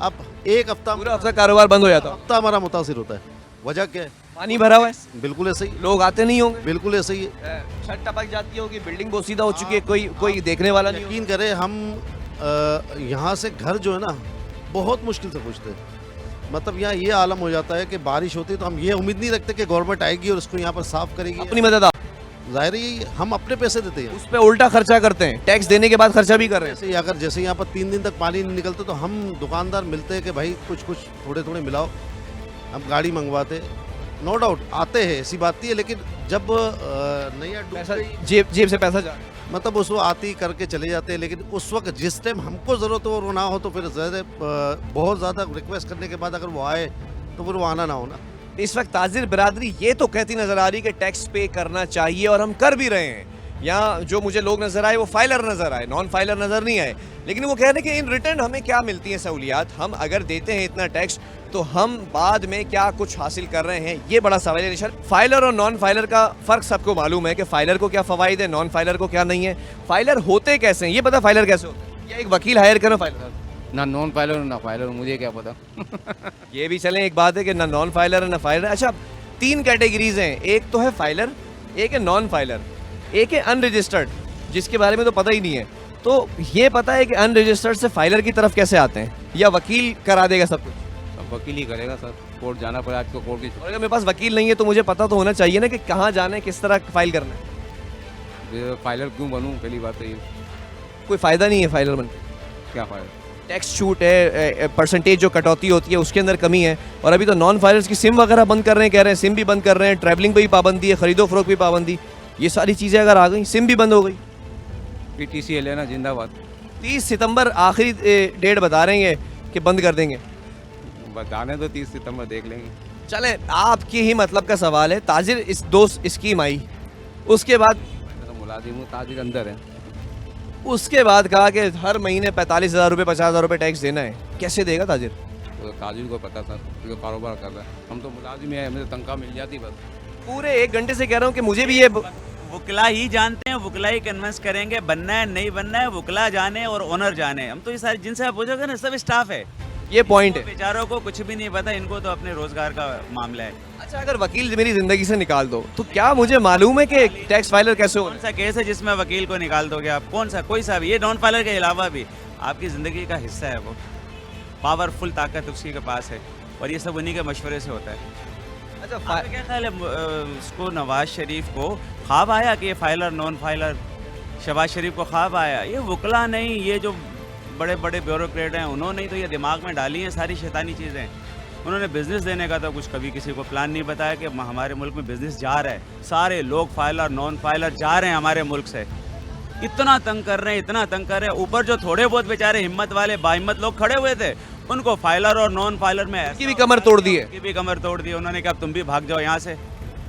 [SPEAKER 3] अब एक हफ्ता
[SPEAKER 1] पूरा हफ्ता कारोबार बंद हो जाता है,
[SPEAKER 3] हफ्ता हमारा मुतासिर होता है। वजह क्या है?
[SPEAKER 1] पानी भरा हुआ है,
[SPEAKER 3] बिल्कुल ऐसे ही,
[SPEAKER 1] लोग आते नहीं होंगे,
[SPEAKER 3] बिल्कुल ऐसे ही है।
[SPEAKER 1] छत टपक जाती होगी, बिल्डिंग बोसीदा हो चुकी है, कोई देखने वाला नहीं।
[SPEAKER 3] यकीन करें, हम यहाँ से घर जो है ना बहुत मुश्किल से पहुँचते हैं। मतलब यहाँ ये आलम हो जाता है कि बारिश होती है तो हम ये उम्मीद नहीं रखते कि गवर्नमेंट आएगी और उसको यहाँ पर साफ करेगी।
[SPEAKER 1] अपनी मदद
[SPEAKER 3] ज़ाहिर है हम अपने पैसे देते हैं,
[SPEAKER 1] उस पर उल्टा खर्चा करते हैं, टैक्स देने के बाद खर्चा भी कर रहे हैं।
[SPEAKER 3] अगर जैसे यहाँ पर 3 दिन तक पानी नहीं निकलता तो हम दुकानदार मिलते हैं कि भाई कुछ थोड़े मिलाओ, हम गाड़ी मंगवाते। नो डाउट आते हैं, ऐसी बात नहीं है, लेकिन जब नया
[SPEAKER 1] जेब से पैसा जा,
[SPEAKER 3] मतलब उस वो आती करके चले जाते हैं। लेकिन उस वक्त जिस टाइम हमको ज़रूरत हो और वो ना हो तो फिर बहुत ज़्यादा रिक्वेस्ट करने के बाद अगर वो आए तो फिर वो आना ना होना।
[SPEAKER 1] इस वक्त ताजिर बिरादरी ये तो कहती नजर आ रही कि टैक्स पे करना चाहिए और हम कर भी रहे हैं। यहाँ जो मुझे लोग नजर आए वो फाइलर नजर आए, नॉन फाइलर नजर नहीं आए, लेकिन वो कह रहे हैं कि इन रिटर्न हमें क्या मिलती है सहूलियात, हम अगर देते हैं इतना टैक्स तो हम बाद में क्या कुछ हासिल कर रहे हैं, ये बड़ा सवाल है। फाइलर और नॉन फाइलर का फ़र्क सबको मालूम है कि फाइलर को क्या फ़वाइद है, नॉन फाइलर को क्या नहीं है। फाइलर होते कैसे हैं ये पता, फाइलर कैसे होते हैं? या एक वकील हायर करो फाइलर?
[SPEAKER 12] ना नॉन फाइलर ना फाइलर, मुझे क्या पता।
[SPEAKER 1] ये भी चलें, एक बात है कि ना नॉन फाइलर है ना फाइलर। अच्छा, 3 कैटेगरीज हैं, एक तो है फाइलर, एक है नॉन फाइलर, एक है अनरजिस्टर्ड, जिसके बारे में तो पता ही नहीं है। तो ये पता है कि अनरजिस्टर्ड से फाइलर की तरफ कैसे आते हैं, या वकील करा देगा सब कुछ?
[SPEAKER 12] वकील ही करेगा सर, कोर्ट जाना पड़ेगा आज को, कोर्ट की।
[SPEAKER 1] और अगर मेरे पास वकील नहीं है तो मुझे पता तो होना चाहिए ना कि कहाँ जाना है, किस तरह फाइल करना है।
[SPEAKER 12] फाइलर क्यों बनूँ, पहली बात है ये।
[SPEAKER 1] कोई फ़ायदा नहीं है फाइलर बन,
[SPEAKER 12] क्या फ़ायदा?
[SPEAKER 1] टैक्स छूट है, परसेंटेज जो कटौती होती है उसके अंदर कमी है। और अभी तो नॉन फाइलर्स की सिम वगैरह बंद कर रहे हैं, कह रहे हैं सिम भी बंद कर रहे हैं, ट्रैवलिंग पे भी पाबंदी है, खरीदो फरोख्त भी पाबंदी। ये सारी चीज़ें अगर आ गई, सिम भी बंद हो गई।
[SPEAKER 12] PTCL है ना, जिंदाबाद।
[SPEAKER 1] 30 सितंबर आखिरी डेट बता रहे हैं कि बंद कर देंगे,
[SPEAKER 12] बताने तो 30 सितंबर देख लेंगे।
[SPEAKER 1] चलें, आपकी ही मतलब का सवाल है। ताजिर इस 2 स्कीम आई, उसके बाद
[SPEAKER 12] मैं तो मुलाजिम हूँ, ताजिर अंदर है,
[SPEAKER 1] उसके बाद कहा कि हर महीने 45,000 रुपये 50,000 रुपये टैक्स देना है। कैसे देगा ताजिर?
[SPEAKER 12] वो ताजिर को पता था जो कारोबार कर रहा है। हम तो मुलाजिम है, हमें तो तनख्वाह मिल जाती बस।
[SPEAKER 1] पूरे 1 घंटे से कह रहा हूँ कि मुझे भी ये
[SPEAKER 14] वकला ही जानते हैं, वकला ही कन्विंस करेंगे, बनना है नहीं बनना है वकला जाने और ओनर जाने। हम तो ये सारे जिनसे आप पूछोगे ना सब स्टाफ है,
[SPEAKER 1] ये पॉइंट है।
[SPEAKER 14] बेचारों को कुछ भी नहीं पता, इनको तो अपने रोजगार का मामला है।
[SPEAKER 1] अच्छा, अगर वकील मेरी जिंदगी से निकाल दो तो क्या मुझे मालूम है कि टैक्स फाइलर कैसे हो?
[SPEAKER 14] कौन सा केस है जिसमें वकील को निकाल दोगे आप? कौन सा? कोई सा भी। ये नॉन फाइलर के अलावा भी आपकी ज़िंदगी का हिस्सा है, वो पावरफुल ताकत उसी के पास है और ये सब उन्हीं के मशवरे से होता है।
[SPEAKER 1] अच्छा,
[SPEAKER 14] आपका क्या ख्याल है उसको नवाज शरीफ को ख्वाब आया कि ये फाइलर नॉन फाइलर? शहबाज शरीफ को ख्वाब आया? ये वकला नहीं, ये जो बड़े बड़े ब्यूरोक्रेट हैं उन्होंने ही तो ये दिमाग में डाली हैं सारी शैतानी चीज़ें। उन्होंने बिज़नेस देने का तो कुछ कभी किसी को प्लान नहीं बताया कि हमारे मुल्क में बिज़नेस जा रहा है। सारे लोग फाइलर नॉन फाइलर जा रहे हैं हमारे मुल्क से, इतना तंग कर रहे हैं, इतना तंग कर रहे हैं। ऊपर जो थोड़े बहुत बेचारे हिम्मत वाले बाहिम्मत लोग खड़े हुए थे उनको फाइलर और नॉन फाइलर में
[SPEAKER 1] की भी कमर तोड़ दी है,
[SPEAKER 14] की भी कमर तोड़ दी। उन्होंने कहा तुम भी भाग जाओ यहाँ से।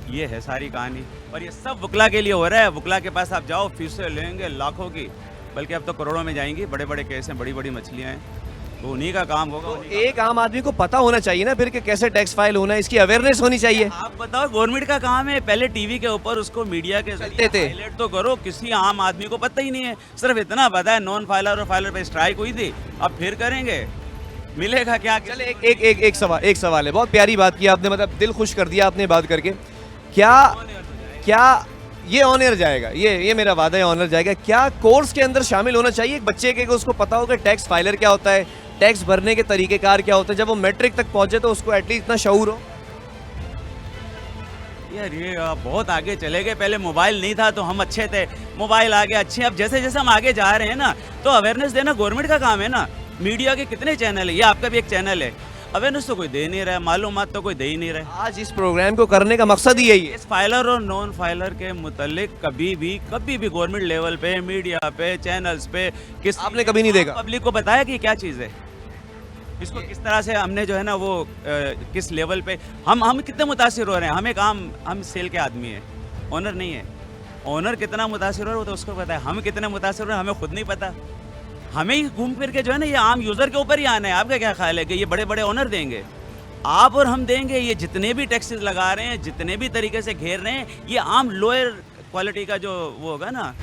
[SPEAKER 14] ये है सारी कहानी और ये सब वकला के लिए हो रहा है। वकला के पास आप जाओ, फीसें लेंगे लाखों की, बल्कि अब तो करोड़ों में जाएंगी। बड़े बड़े केस हैं, बड़ी बड़ी मछलियाँ हैं, तो उन्हीं का काम होगा।
[SPEAKER 1] तो एक आम आदमी को पता होना चाहिए ना फिर कि कैसे टैक्स फाइल होना है, इसकी अवेयरनेस होनी चाहिए।
[SPEAKER 14] आप बताओ, गवर्नमेंट का काम है, पहले टीवी के ऊपर उसको मीडिया के जरिए हाईलाइट तो करो। किसी आम आदमी को पता ही नहीं है, सिर्फ इतना पता है नॉन फाइलर और फाइलर पे स्ट्राइक हुई थी, अब फिर करेंगे, मिलेगा क्या?
[SPEAKER 1] चले एक सवाल है, बहुत प्यारी बात की आपने, मतलब दिल खुश कर दिया आपने बात करके। क्या ये ऑनर जाएगा? ये मेरा वादा है, ऑनर जाएगा। क्या कोर्स के अंदर शामिल होना चाहिए एक बच्चे के, उसको पता हो कि टैक्स फाइलर क्या होता है, टैक्स भरने के तरीकेकार क्या होते हैं, जब वो मैट्रिक तक पहुंचे तो उसको एटलीस्ट इतना शऊर हो?
[SPEAKER 14] यार ये आप बहुत आगे चले गए। पहले मोबाइल नहीं था तो हम अच्छे थे, मोबाइल आ गया अच्छे। अब जैसे जैसे हम आगे जा रहे हैं ना, तो अवेयरनेस देना गवर्नमेंट का काम है ना। मीडिया के कितने चैनल है, ये आपका भी एक चैनल है। अवेयरनेस तो कोई दे नहीं रहा है, मालूमात तो कोई दे ही नहीं रहा है।
[SPEAKER 1] आज इस प्रोग्राम को करने का मकसद ही यही है।
[SPEAKER 14] इस फाइलर और नॉन फाइलर के मुतालिक कभी भी गवर्नमेंट लेवल पे, मीडिया पे, चैनल्स पे किस
[SPEAKER 1] आपने कभी नहीं देखा?
[SPEAKER 14] पब्लिक को बताया कि क्या चीज़ है, इसको किस तरह से हमने जो है ना वो किस लेवल पे हम कितने मुतासिर हो रहे हैं। हम सेल के आदमी हैं, ओनर नहीं है। ओनर कितना मुतासिर हो रहा है वो तो उसको पता है, हम कितने मुतासिर हो रहे हैं हमें खुद नहीं पता। हमें ही घूम फिर के जो है ना ये आम यूज़र के ऊपर ही आना है। आपका क्या ख्याल है कि ये बड़े बड़े ओनर देंगे? आप और हम देंगे? ये जितने भी टैक्सेस लगा रहे हैं, जितने भी तरीके से घेर रहे हैं, ये आम लोअर क्वालिटी का जो वो होगा ना,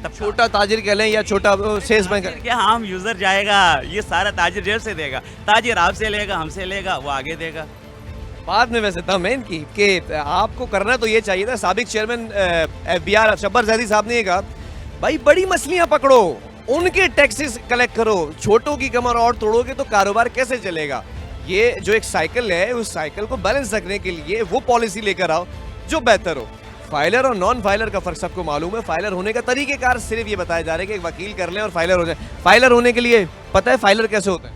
[SPEAKER 14] तब
[SPEAKER 1] छोटा ताजिर कह लें या छोटा सेल्समैन,
[SPEAKER 14] क्या आम यूज़र जाएगा? ये सारा ताजिर जेब से देगा, ताजिर आपसे लेगा, हमसे लेगा, वो आगे देगा।
[SPEAKER 1] बाद में वैसे दम है इनकी कि आपको करना तो ये चाहिए था। साबिक चेयरमैन FBR शब्बर ज़ैदी साहब ने कहा, भाई बड़ी मछलियाँ पकड़ो, उनके टैक्सेस कलेक्ट करो, छोटों की कमर और तोड़ोगे तो कारोबार कैसे चलेगा? ये जो एक साइकिल है, उस साइकिल को बैलेंस रखने के लिए वो पॉलिसी लेकर आओ जो बेहतर हो। फाइलर और नॉन फाइलर का फर्क सबको मालूम है। फाइलर होने का तरीकेकार सिर्फ ये बताया जा रहा है कि एक वकील कर लें और फाइलर हो जाए। फाइलर होने के लिए पता है फाइलर कैसे होता है?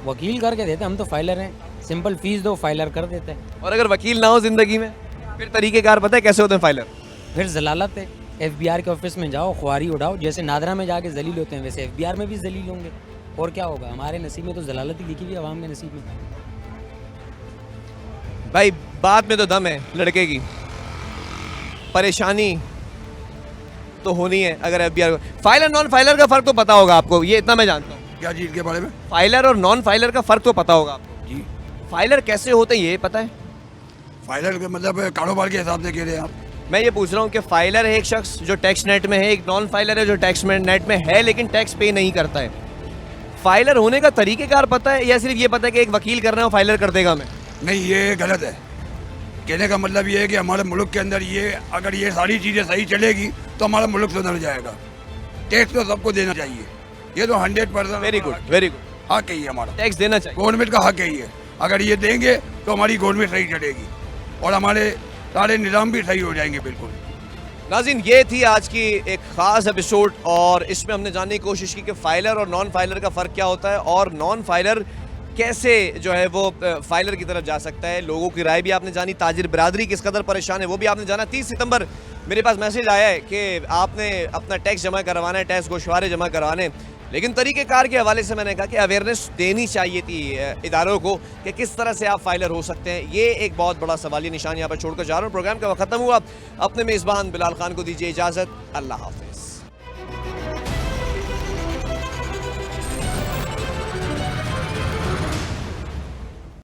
[SPEAKER 2] वकील करके देते, हम तो फाइलर हैं, सिंपल फीस दो फाइलर कर देते हैं।
[SPEAKER 1] और अगर वकील ना हो जिंदगी में फिर तरीकेकार पता है कैसे होते हैं फाइलर?
[SPEAKER 2] फिर जलालत है, FBR के ऑफिस में जाओ, ख्वारी उठाओ, जैसे नादरा में जाके जलील होते हैं वैसे FBR में भी जलील होंगे। और क्या होगा? हमारे नसीब में तो जलालत ही लिखी हुई, आवाम के नसीब में।
[SPEAKER 1] भाई बात में तो दम है लड़के की, परेशानी तो होनी है। अगर FBR फाइलर नॉन फाइलर का फर्क तो पता होगा आपको, ये इतना मैं जानता हूँ।
[SPEAKER 3] क्या चीज़ के बारे में?
[SPEAKER 1] फाइलर और नॉन फाइलर का फर्क तो पता होगा आपको
[SPEAKER 3] जी।
[SPEAKER 1] फाइलर कैसे होते हैं ये पता है?
[SPEAKER 3] फाइलर के मतलब कारोबार के हिसाब से कह रहे हैं आप?
[SPEAKER 1] मैं ये पूछ रहा हूँ कि फाइलर है एक शख्स जो टैक्स नेट में है, एक नॉन फाइलर है जो टैक्स नेट में है लेकिन टैक्स पे नहीं करता है। फाइलर होने का तरीकेकार पता है या सिर्फ ये पता है कि एक वकील कर रहा है फाइलर कर देगा? हमें
[SPEAKER 3] नहीं, ये गलत है। कहने का मतलब ये है कि हमारे मुल्क के अंदर ये अगर ये सारी चीज़ें सही चलेगी तो हमारा मुल्क सुधर जाएगा। टैक्स तो सबको देना चाहिए, ये तो 100%।
[SPEAKER 1] वेरी गुड
[SPEAKER 3] हक है ये हमारा,
[SPEAKER 1] टैक्स देना चाहिए।
[SPEAKER 3] गवर्नमेंट का हक है ये। अगर ये देंगे तो हमारी गवर्नमेंट सही चलेगी और हमारे सारे निज़ाम भी सही हो जाएंगे। बिल्कुल।
[SPEAKER 1] नाज़रीन, ये थी आज की एक ख़ास एपिसोड और इसमें हमने जानने की कोशिश की कि फाइलर और नॉन फाइलर का फ़र्क क्या होता है और नॉन फाइलर कैसे जो है वो फाइलर की तरफ जा सकता है। लोगों की राय भी आपने जानी, ताजिर बिरादरी किस कदर परेशान है वो भी आपने जाना। 30 सितंबर मेरे पास मैसेज आया है कि आपने अपना टैक्स जमा करवाना है, टैक्स गोशवारे जमा करवाने, लेकिन तरीक़ेकार के हवाले से मैंने कहा कि अवेयरनेस देनी चाहिए थी इदारों को कि किस तरह से आप फाइलर हो सकते हैं। ये एक बहुत बड़ा सवालिया निशान यहाँ पर छोड़कर जा रहा हूँ। प्रोग्राम का वक्त ख़त्म हुआ। अपने मेज़बान बिलाल खान को दीजिए इजाज़त। अल्लाह हाफ़िज़।